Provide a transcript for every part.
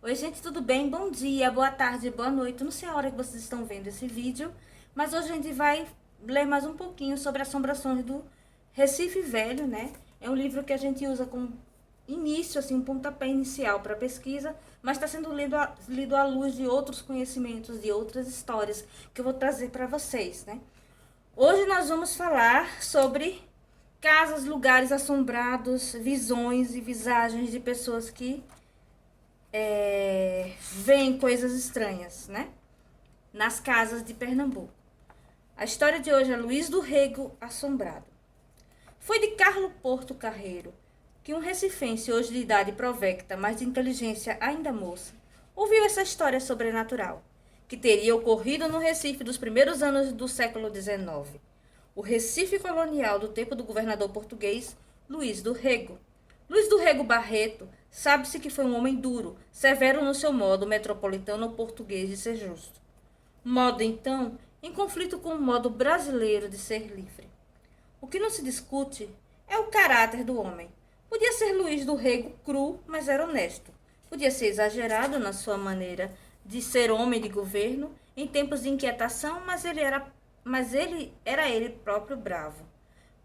Oi, gente, tudo bem? Bom dia, boa tarde, boa noite. Não sei a hora que vocês estão vendo esse vídeo, mas hoje a gente vai ler mais um pouquinho sobre Assombrações do Recife Velho, né? É um livro que a gente usa como início, assim, um pontapé inicial para pesquisa, mas está sendo lido à luz de outros conhecimentos, de outras histórias que eu vou trazer para vocês, né? Hoje nós vamos falar sobre casas, lugares assombrados, visões e visagens de pessoas que veem coisas estranhas, né? Nas casas de Pernambuco. A história de hoje é Luiz do Rego Assombrado. Foi de Carlo Porto Carreiro que um recifense, hoje de idade provecta, mas de inteligência ainda moça, ouviu essa história sobrenatural, que teria ocorrido no Recife dos primeiros anos do século XIX. O Recife colonial do tempo do governador português Luiz do Rego. Luiz do Rego Barreto sabe-se que foi um homem duro, severo no seu modo metropolitano português de ser justo. Modo, então, em conflito com o modo brasileiro de ser livre. O que não se discute é o caráter do homem. Podia ser Luiz do Rego cru, mas era honesto. Podia ser exagerado na sua maneira de ser homem de governo em tempos de inquietação, mas ele era ele próprio bravo.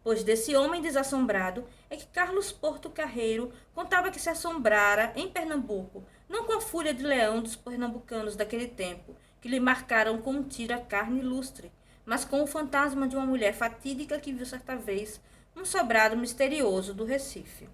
Pois desse homem desassombrado é que Carlos Porto Carreiro contava que se assombrara em Pernambuco, não com a fúria de leão dos pernambucanos daquele tempo, que lhe marcaram com um tiro a carne ilustre, mas com o fantasma de uma mulher fatídica que viu certa vez um sobrado misterioso do Recife.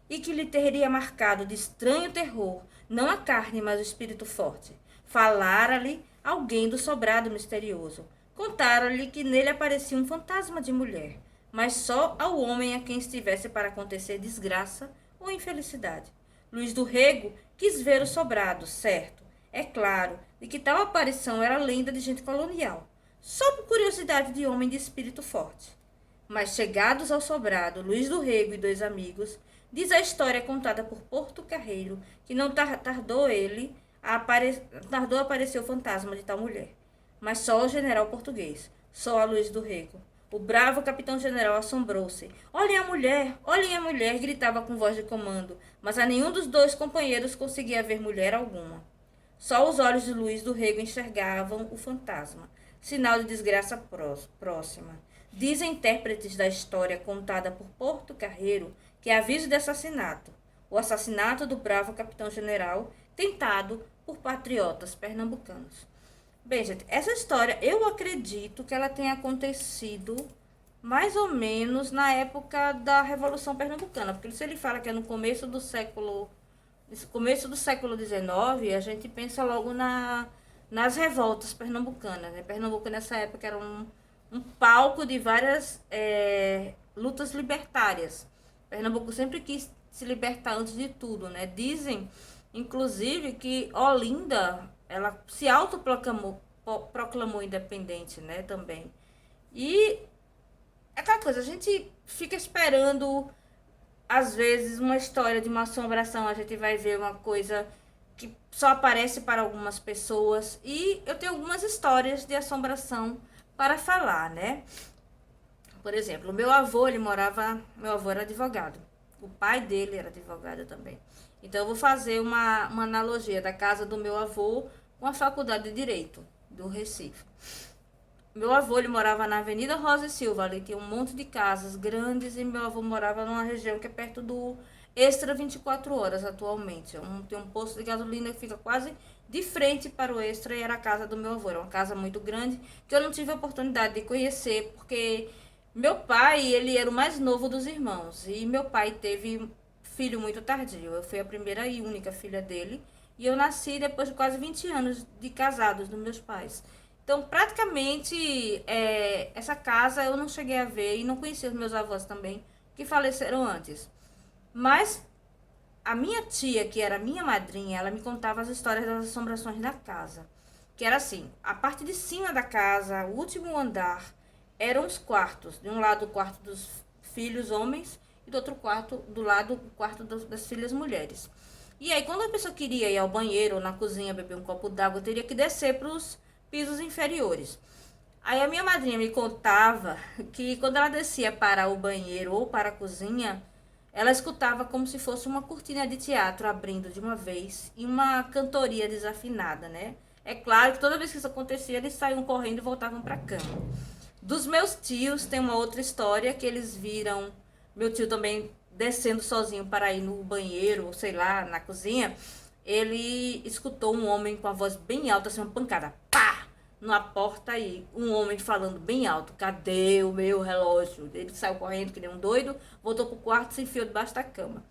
E que lhe teria marcado de estranho terror, não a carne, mas o espírito forte. Falara-lhe alguém do sobrado misterioso. Contara-lhe que nele aparecia um fantasma de mulher, mas só ao homem a quem estivesse para acontecer desgraça ou infelicidade. Luiz do Rego quis ver o sobrado, certo. É claro, de que tal aparição era lenda de gente colonial, só por curiosidade de homem de espírito forte. Mas chegados ao sobrado, Luiz do Rego e dois amigos, diz a história contada por Porto Carreiro que não tardou a aparecer o fantasma de tal mulher, mas só o general português, só a Luiz do Rego. O bravo capitão-general assombrou-se. Olhem a mulher, gritava com voz de comando, mas a nenhum dos dois companheiros conseguia ver mulher alguma. Só os olhos de Luiz do Rego enxergavam o fantasma, sinal de desgraça próxima. Dizem intérpretes da história contada por Porto Carreiro que é aviso de assassinato, o assassinato do bravo capitão-general tentado por patriotas pernambucanos. Bem, gente, essa história eu acredito que ela tenha acontecido mais ou menos na época da Revolução Pernambucana, porque se ele fala que é no começo do século XIX, a gente pensa logo nas revoltas pernambucanas, né? Pernambuco nessa época era um palco de várias lutas libertárias. Pernambuco sempre quis se libertar antes de tudo, né? Dizem, inclusive, que Olinda, ela se autoproclamou independente, né? Também. E é aquela coisa, a gente fica esperando, às vezes, uma história de uma assombração, a gente vai ver uma coisa que só aparece para algumas pessoas. E eu tenho algumas histórias de assombração para falar, né? Por exemplo, meu avô era advogado. O pai dele era advogado também. Então eu vou fazer uma analogia da casa do meu avô com a faculdade de Direito do Recife. Meu avô ele morava na Avenida Rosa e Silva, ali tinha um monte de casas grandes e meu avô morava numa região que é perto do Extra 24 horas atualmente. Tem um posto de gasolina que fica quase de frente para o Extra e era a casa do meu avô. Era uma casa muito grande que eu não tive a oportunidade de conhecer porque meu pai, ele era o mais novo dos irmãos e meu pai teve filho muito tardio. Eu fui a primeira e única filha dele e eu nasci depois de quase 20 anos de casados dos meus pais. Então, praticamente, essa casa eu não cheguei a ver e não conheci os meus avós também, que faleceram antes. Mas a minha tia, que era minha madrinha, ela me contava as histórias das assombrações da casa. Que era assim, a parte de cima da casa, o último andar, eram os quartos. De um lado, o quarto dos filhos homens e do outro quarto, do lado, o quarto das filhas mulheres. E aí, quando a pessoa queria ir ao banheiro ou na cozinha beber um copo d'água, teria que descer para os pisos inferiores. Aí a minha madrinha me contava que quando ela descia para o banheiro ou para a cozinha, ela escutava como se fosse uma cortina de teatro abrindo de uma vez e uma cantoria desafinada, né? É claro que toda vez que isso acontecia, eles saíam correndo e voltavam para a cama. Dos meus tios, tem uma outra história que eles viram meu tio também descendo sozinho para ir no banheiro, sei lá, na cozinha. Ele escutou um homem com a voz bem alta, assim, uma pancada, pá, na porta aí. Um homem falando bem alto: cadê o meu relógio? Ele saiu correndo que nem um doido, voltou pro quarto e se enfiou debaixo da cama.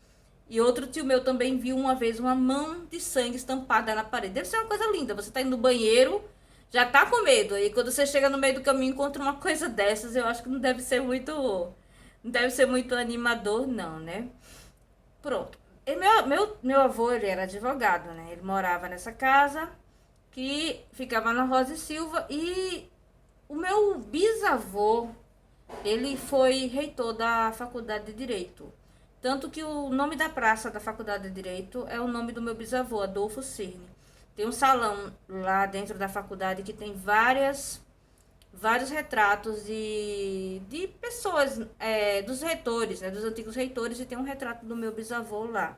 E outro tio meu também viu uma vez uma mão de sangue estampada na parede. Deve ser uma coisa linda. Você tá indo no banheiro, já tá com medo. Aí quando você chega no meio do caminho e encontra uma coisa dessas, eu acho que não deve ser muito. Não deve ser muito animador, não, né? Pronto. E meu avô, ele era advogado, né? Ele morava nessa casa que ficava na Rosa e Silva. E o meu bisavô, ele foi reitor da Faculdade de Direito. Tanto que o nome da praça da Faculdade de Direito é o nome do meu bisavô, Adolfo Cirne. Tem um salão lá dentro da faculdade que tem vários retratos de pessoas, dos reitores, né, dos antigos reitores, e tem um retrato do meu bisavô lá.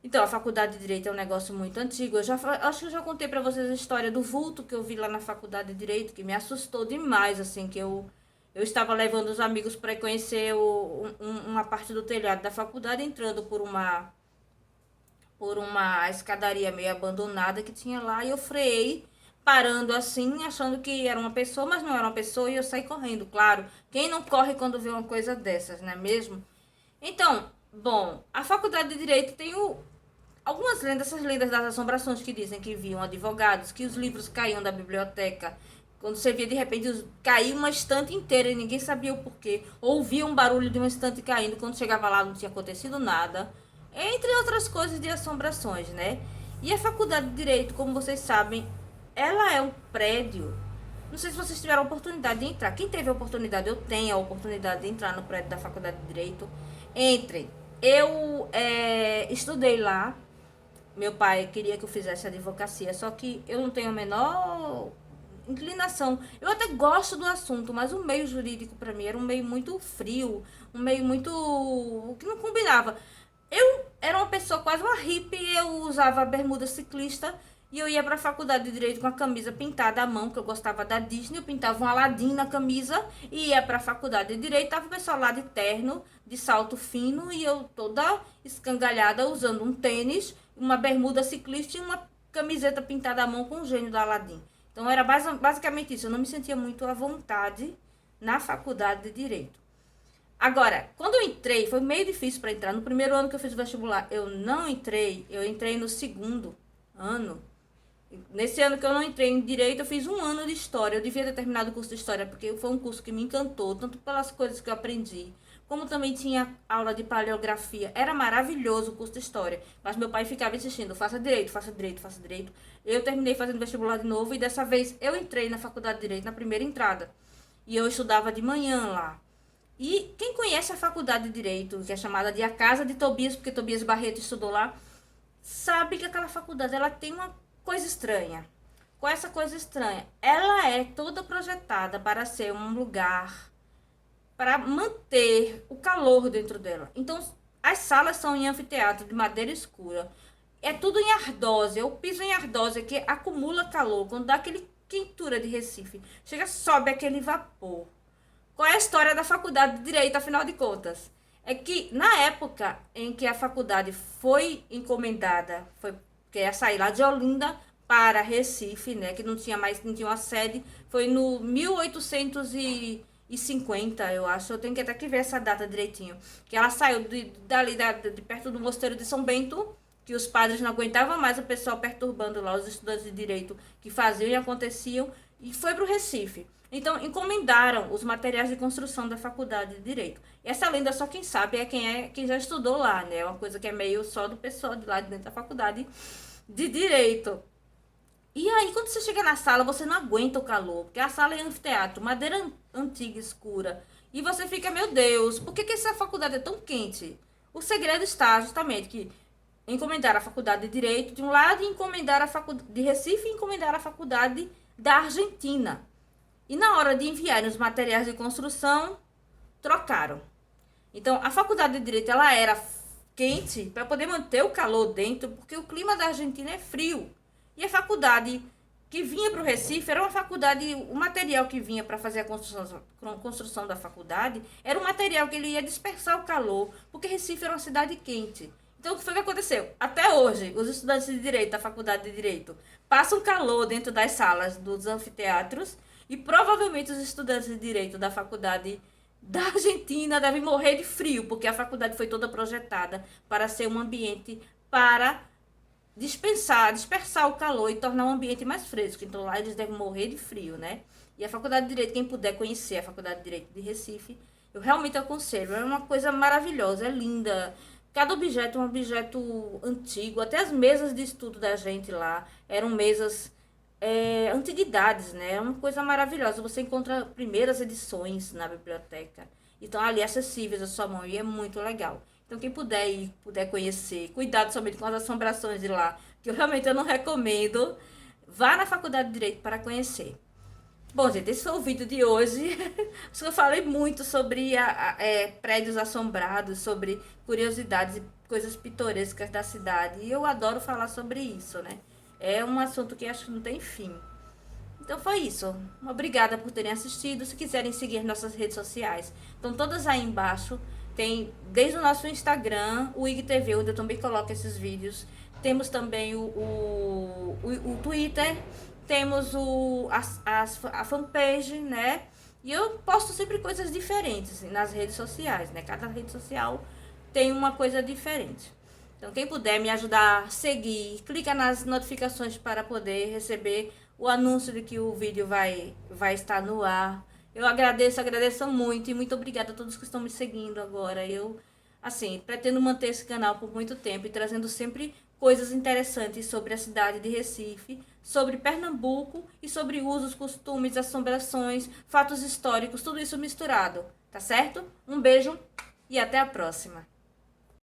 Então, a faculdade de Direito é um negócio muito antigo. Acho que eu já contei para vocês a história do vulto que eu vi lá na faculdade de Direito, que me assustou demais, assim, que eu estava levando os amigos para conhecer uma parte do telhado da faculdade, entrando por uma escadaria meio abandonada que tinha lá, e eu freiei, parando assim, achando que era uma pessoa, mas não era uma pessoa, e eu saí correndo, claro. Quem não corre quando vê uma coisa dessas, não é mesmo? Então, bom, a faculdade de Direito tem algumas lendas, essas lendas das assombrações que dizem que viam advogados, que os livros caíam da biblioteca. Quando você via, de repente, caía uma estante inteira e ninguém sabia o porquê. Ouvia um barulho de uma estante caindo, quando chegava lá não tinha acontecido nada. Entre outras coisas de assombrações, né? E a faculdade de Direito, como vocês sabem, ela é um prédio. Não sei se vocês tiveram a oportunidade de entrar. Quem teve a oportunidade, eu tenho a oportunidade de entrar no prédio da faculdade de Direito. Entrem. Eu estudei lá. Meu pai queria que eu fizesse advocacia, só que eu não tenho a menor inclinação. Eu até gosto do assunto, mas o meio jurídico para mim era um meio muito frio, um meio muito que não combinava. Eu era uma pessoa quase uma hippie, eu usava bermuda ciclista e eu ia para a faculdade de Direito com a camisa pintada à mão, que eu gostava da Disney, eu pintava um Aladim na camisa e ia para a faculdade de Direito, tava o pessoal lá de terno, de salto fino, e eu toda escangalhada usando um tênis, uma bermuda ciclista e uma camiseta pintada à mão com o gênio da Aladim. Então era basicamente isso, eu não me sentia muito à vontade na faculdade de Direito. Agora, quando eu entrei, foi meio difícil para entrar. No primeiro ano que eu fiz o vestibular, eu não entrei, eu entrei no segundo ano. Nesse ano que eu não entrei em Direito, eu fiz um ano de História. Eu devia ter terminado o curso de História, porque foi um curso que me encantou, tanto pelas coisas que eu aprendi, como também tinha aula de paleografia. Era maravilhoso o curso de História, mas meu pai ficava insistindo: faça Direito, faça Direito, faça Direito. Eu terminei fazendo vestibular de novo, e dessa vez eu entrei na faculdade de Direito na primeira entrada. E eu estudava de manhã lá. E quem conhece a faculdade de Direito, que é chamada de a Casa de Tobias, porque Tobias Barreto estudou lá, sabe que aquela faculdade ela tem uma coisa estranha. Qual é essa coisa estranha? Ela é toda projetada para ser um lugar para manter o calor dentro dela. Então, as salas são em anfiteatro de madeira escura. É tudo em ardósia. O piso em ardósia que acumula calor. Quando dá aquele quentura de Recife, chega, sobe aquele vapor. Qual é a história da faculdade de Direito, afinal de contas? É que na época em que a faculdade foi encomendada, foi que ia sair lá de Olinda para Recife, né, que não tinha uma sede, foi no 1850, eu acho. Eu tenho que até que ver essa data direitinho. Que ela saiu de perto do Mosteiro de São Bento, que os padres não aguentavam mais o pessoal perturbando lá os estudantes de direito que faziam e aconteciam, e foi para o Recife. Então, encomendaram os materiais de construção da faculdade de Direito. E essa lenda só quem sabe é quem já estudou lá, né? É uma coisa que é meio só do pessoal de lá de dentro da faculdade de Direito. E aí, quando você chega na sala, você não aguenta o calor, porque a sala é anfiteatro, madeira antiga, escura. E você fica: meu Deus, por que essa faculdade é tão quente? O segredo está justamente que encomendar a faculdade de Direito de um lado e encomendar a faculdade de Recife e encomendar a faculdade da Argentina. E na hora de enviarem os materiais de construção, trocaram. Então, a faculdade de Direito, ela era quente para poder manter o calor dentro, porque o clima da Argentina é frio. E a faculdade que vinha para o Recife era uma faculdade, o material que vinha para fazer a construção da faculdade era um material que ele ia dispersar o calor, porque Recife era uma cidade quente. Então, o que foi que aconteceu? Até hoje, os estudantes de Direito da Faculdade de Direito passam calor dentro das salas dos anfiteatros e provavelmente os estudantes de Direito da Faculdade da Argentina devem morrer de frio, porque a faculdade foi toda projetada para ser um ambiente para dispersar o calor e tornar o ambiente mais fresco. Então lá eles devem morrer de frio, né? E a Faculdade de Direito, quem puder conhecer a Faculdade de Direito de Recife, eu realmente aconselho. É uma coisa maravilhosa, é linda. Cada objeto é um objeto antigo. Até as mesas de estudo da gente lá eram mesas antiguidades, né? É uma coisa maravilhosa. Você encontra primeiras edições na biblioteca. Então ali acessíveis à sua mão e é muito legal. Então quem puder ir, puder conhecer, cuidado somente com as assombrações de lá, que eu não recomendo, vá na Faculdade de Direito para conhecer. Bom, gente, esse foi o vídeo de hoje. Acho que eu falei muito sobre prédios assombrados, sobre curiosidades e coisas pitorescas da cidade. E eu adoro falar sobre isso, né? É um assunto que acho que não tem fim. Então foi isso. Obrigada por terem assistido. Se quiserem seguir nossas redes sociais, estão todas aí embaixo. Tem desde o nosso Instagram, o IGTV, onde eu também coloco esses vídeos. Temos também o Twitter. Temos a fanpage, né? E eu posto sempre coisas diferentes nas redes sociais, né? Cada rede social tem uma coisa diferente. Então, quem puder me ajudar a seguir, clica nas notificações para poder receber o anúncio de que o vídeo vai estar no ar. Eu agradeço muito e muito obrigada a todos que estão me seguindo agora. Eu, assim, pretendo manter esse canal por muito tempo e trazendo sempre coisas interessantes sobre a cidade de Recife, sobre Pernambuco e sobre usos, costumes, assombrações, fatos históricos, tudo isso misturado, tá certo? Um beijo e até a próxima.